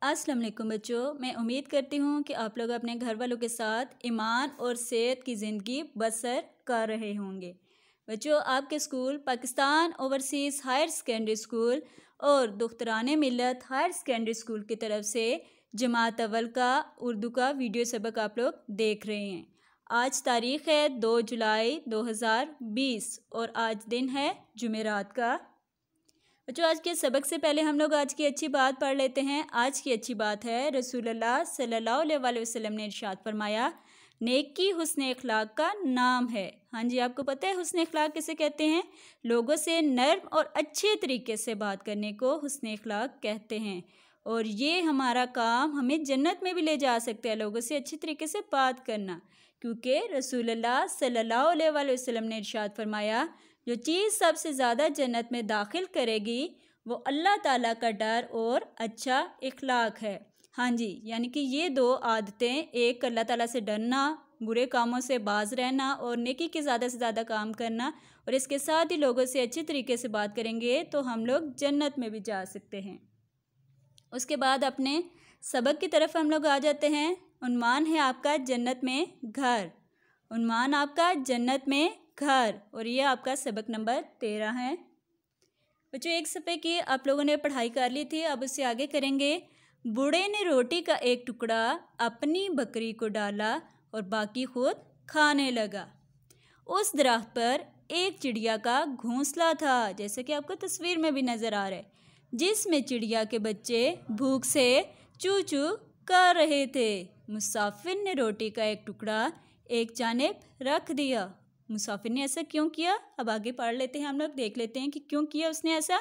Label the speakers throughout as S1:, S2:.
S1: अस्सलाम वालेकुम बच्चों, मैं उम्मीद करती हूँ कि आप लोग अपने घर वालों के साथ ईमान और सेहत की ज़िंदगी बसर कर रहे होंगे। बच्चों, आपके school Pakistan overseas higher secondary school और दुख्तरान मिल्लत हायर सेकेंडरी स्कूल की तरफ से जमात अव्वल का उर्दू का वीडियो सबक आप लोग देख रहे हैं। आज तारीख़ है 2 जुलाई 2020 और आज दिन है जुमेरात का। बच्चों, आज के सबक से पहले हम लोग आज की अच्छी बात पढ़ लेते हैं। आज की अच्छी बात है, रसूलुल्लाह सल्लल्लाहु अलैहि वसल्लम ने इरशाद फरमाया, नेकी हुस्न इखलाक का नाम है। हाँ जी, आपको पता है हुस्न इखलाक किसे कहते हैं? लोगों से नर्म और अच्छे तरीके से बात करने को हुस्न इखलाक कहते हैं। और ये हमारा काम हमें जन्नत में भी ले जा सकता है, लोगों से अच्छी तरीके से बात करना, क्योंकि रसूलुल्लाह सल्लल्लाहु अलैहि वसल्लम ने इरशाद फरमाया, जो चीज़ सबसे ज़्यादा जन्नत में दाखिल करेगी वो अल्लाह ताला का डर और अच्छा इखलाक है। हाँ जी, यानी कि ये दो आदतें, एक अल्लाह ताला से डरना, बुरे कामों से बाज रहना और नेकी के ज़्यादा से ज़्यादा काम करना, और इसके साथ ही लोगों से अच्छे तरीके से बात करेंगे तो हम लोग जन्नत में भी जा सकते हैं। उसके बाद अपने सबक की तरफ हम लोग आ जाते हैं। उन्वान है आपका जन्नत में घर। उन्वान आपका जन्नत में घर, और ये आपका सबक नंबर 13 है। बच्चों, एक सफ़े की आप लोगों ने पढ़ाई कर ली थी, अब उससे आगे करेंगे। बूढ़े ने रोटी का एक टुकड़ा अपनी बकरी को डाला और बाकी खुद खाने लगा। उस दरख्त पर एक चिड़िया का घोंसला था, जैसे कि आपको तस्वीर में भी नज़र आ रहा है, जिसमें चिड़िया के बच्चे भूख से चू चू कर रहे थे। मुसाफिर ने रोटी का एक टुकड़ा एक जानिब रख दिया। मुसाफिर ने ऐसा क्यों किया? अब आगे पढ़ लेते हैं, हम लोग देख लेते हैं कि क्यों किया उसने ऐसा।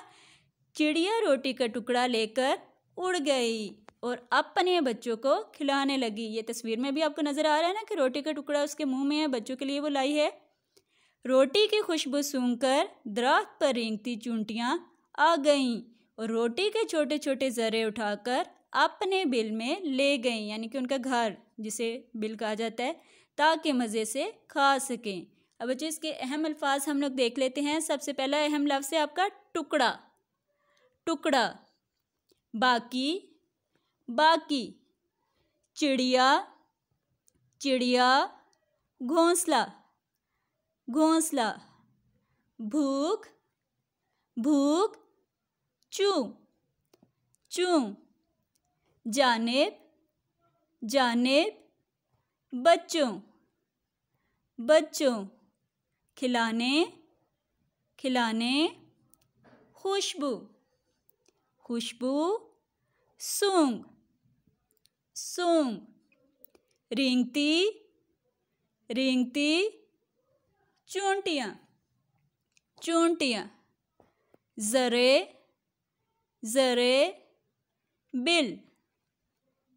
S1: चिड़िया रोटी का टुकड़ा लेकर उड़ गई और अपने बच्चों को खिलाने लगी। ये तस्वीर में भी आपको नज़र आ रहा है ना कि रोटी का टुकड़ा उसके मुंह में है, बच्चों के लिए वो लाई है। रोटी की खुशबू सूंघकर दरख्त पर रेंगती चूंटियाँ आ गईं और रोटी के छोटे छोटे ज़र्रे उठाकर अपने बिल में ले गईं, यानी कि उनका घर जिसे बिल कहा जाता है, ताकि मज़े से खा सकें। अब बच्चों, इसके अहम अल्फाज हम लोग देख लेते हैं। सबसे पहला अहम लफ्ज़ है आपका टुकड़ा। टुकड़ा, बाकी, बाकी, चिड़िया, चिड़िया, घोंसला, घोंसला, भूख, भूख, चू, चू, जानिब, जानिब, बच्चों, बच्चों, खिलाने, खिलाने, खुशबू, खुशबू, सूंघ, सूंघ, रेंगती, रेंगती, चूंटियाँ, चूंटियाँ, ज़रे, ज़रे, बिल,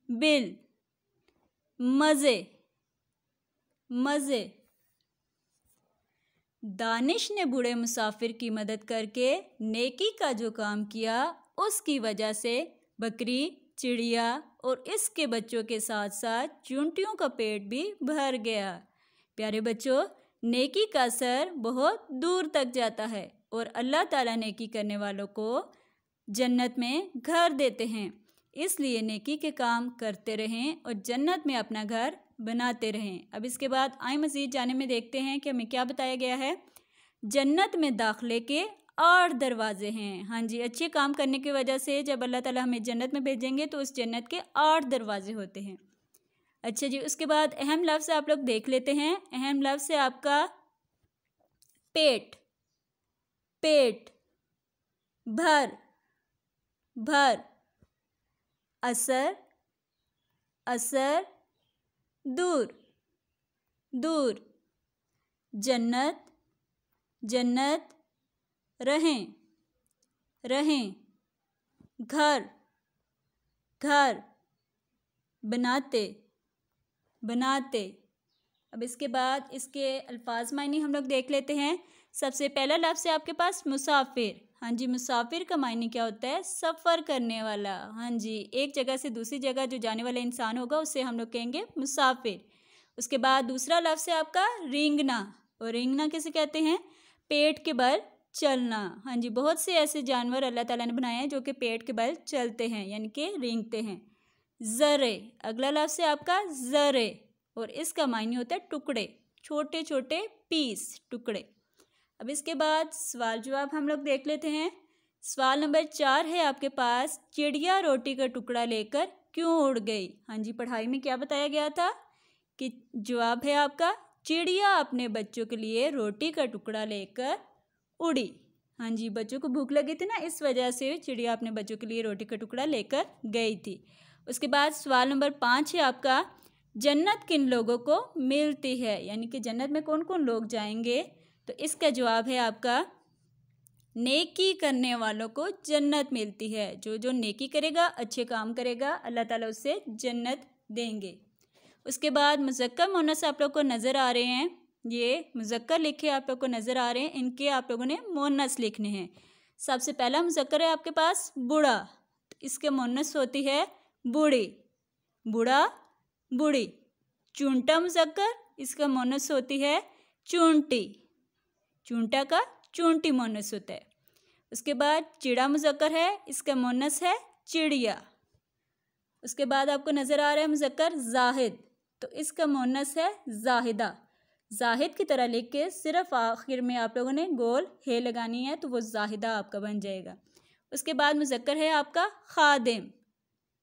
S1: बिल, मज़े, मज़े। दानिश ने बूढ़े मुसाफिर की मदद करके नेकी का जो काम किया, उसकी वजह से बकरी, चिड़िया और इसके बच्चों के साथ साथ चूंटियों का पेट भी भर गया। प्यारे बच्चों, नेकी का असर बहुत दूर तक जाता है और अल्लाह ताला नेकी करने वालों को जन्नत में घर देते हैं। इसलिए नेकी के काम करते रहें और जन्नत में अपना घर बनाते रहें। अब इसके बाद आए मज़ीद जाने में देखते हैं कि हमें क्या बताया गया है। जन्नत में दाखिले के 8 दरवाजे हैं। हाँ जी, अच्छे काम करने की वजह से जब अल्लाह ताला हमें जन्नत में भेजेंगे तो उस जन्नत के 8 दरवाजे होते हैं। अच्छा जी, उसके बाद अहम लफ्ज़ आप लोग देख लेते हैं। अहम लफ्ज़ है आपका पेट। पेट, भर, भर, असर, असर, दूर, दूर, जन्नत, जन्नत, रहें, रहें, घर, घर, बनाते, बनाते। अब इसके बाद इसके अल्फाज मायने हम लोग देख लेते हैं। सबसे पहला लफ्ज़ है आपके पास मुसाफिर। हाँ जी, मुसाफिर का मायने क्या होता है? सफ़र करने वाला। हाँ जी, एक जगह से दूसरी जगह जो जाने वाला इंसान होगा उसे हम लोग कहेंगे मुसाफिर। उसके बाद दूसरा लफ्ज़ है आपका रेंगना, और रेंगना किसे कहते हैं? पेट के बल चलना। हाँ जी, बहुत से ऐसे जानवर अल्लाह ताला ने बनाए हैं जो कि पेट के बल चलते हैं, यानी कि रेंगते हैं। ज़रे। अगला लफ्ज़ है आपका ज़रे और इसका मायने होता है टुकड़े, छोटे छोटे पीस, टुकड़े। अब इसके बाद सवाल जवाब हम लोग देख लेते हैं। सवाल नंबर 4 है आपके पास, चिड़िया रोटी का टुकड़ा लेकर क्यों उड़ गई? हाँ जी, पढ़ाई में क्या बताया गया था कि जवाब है आपका चिड़िया अपने बच्चों के लिए रोटी का टुकड़ा लेकर उड़ी। हाँ जी, बच्चों को भूख लगी थी ना, इस वजह से चिड़िया अपने बच्चों के लिए रोटी का टुकड़ा लेकर गई थी। उसके बाद सवाल नंबर 5 है आपका, जन्नत किन लोगों को मिलती है? यानी कि जन्नत में कौन कौन लोग जाएंगे? तो इसका जवाब है आपका नेकी करने वालों को जन्नत मिलती है। जो जो नेकी करेगा, अच्छे काम करेगा, अल्लाह ताला उससे जन्नत देंगे। उसके बाद मुज़क्कर मुअन्नस आप लोग को नज़र आ रहे हैं, ये मुज़क्कर लिखे आप लोग को नज़र आ रहे हैं, इनके आप लोगों ने मुअन्नस लिखने हैं। सबसे पहला मुज़क्कर है आपके पास बूढ़ा, तो इसके मुअन्नस होती है बूढ़ी, बूढ़ा बूढ़ी। चूंटा मुज़क्कर, इसका मुअन्नस होती है चूंटी, चूंटा का चूंटी मुअन्नस होता है। उसके बाद चिड़ा मुज़क्कर है, इसका मुअन्नस है चिड़िया। उसके बाद आपको नज़र आ रहा है मुज़क्कर जाहिद, तो इसका मुअन्नस है जाहिदा। जाहिद की तरह लिख के सिर्फ आखिर में आप लोगों ने गोल हे लगानी है, तो वो जाहिदा आपका बन जाएगा। उसके बाद मुज़क्कर है आपका खादिम,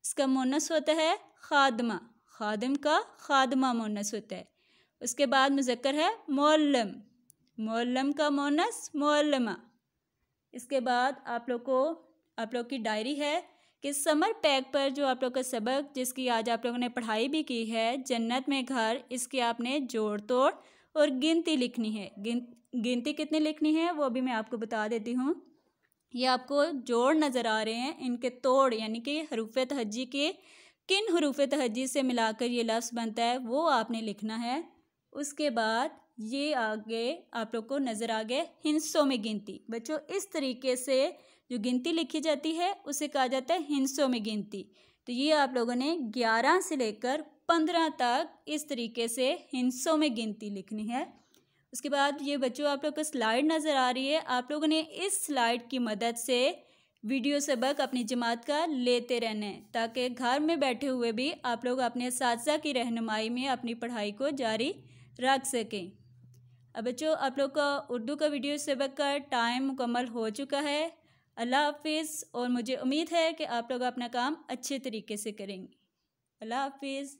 S1: इसका मुअन्नस होता है खादमा, खादिम का खादमा मुअन्नस होता है। उसके बाद मुज़क्कर है मुअल्लिम, मुअल्लिम का मुअन्नस मुअल्लिमा। इसके बाद आप लोग की डायरी है कि समर पैक पर जो आप लोग का सबक जिसकी आज आप लोगों ने पढ़ाई भी की है, जन्नत में घर, इसके आपने जोड़ तोड़ और गिनती लिखनी है। गिनती कितनी लिखनी है वो भी मैं आपको बता देती हूँ। ये आपको जोड़ नज़र आ रहे हैं, इनके तोड़ यानी कि हरूफ़े तहज्जी के किन हरूफ़े तहज्जी से मिलाकर ये लफ्ज़ बनता है वो आपने लिखना है। उसके बाद ये आगे आप लोग को नज़र आ गए हिस्सों में गिनती। बच्चों, इस तरीके से जो गिनती लिखी जाती है उसे कहा जाता है हिस्सों में गिनती। तो ये आप लोगों ने 11 से लेकर 15 तक इस तरीके से हिस्सों में गिनती लिखनी है। उसके बाद ये बच्चों आप लोग को स्लाइड नज़र आ रही है, आप लोगों ने इस स्लाइड की मदद से वीडियो सबक अपनी जमात का लेते रहना है ताकि घर में बैठे हुए भी आप लोग अपने असातिज़ा की रहनुमाई में अपनी पढ़ाई को जारी रख सकें। अब बच्चों, आप लोग का उर्दू का वीडियो सबक का टाइम मुकम्मल हो चुका है। अल्लाह हाफिज़, और मुझे उम्मीद है कि आप लोग अपना काम अच्छे तरीके से करेंगे। अल्लाह हाफिज़।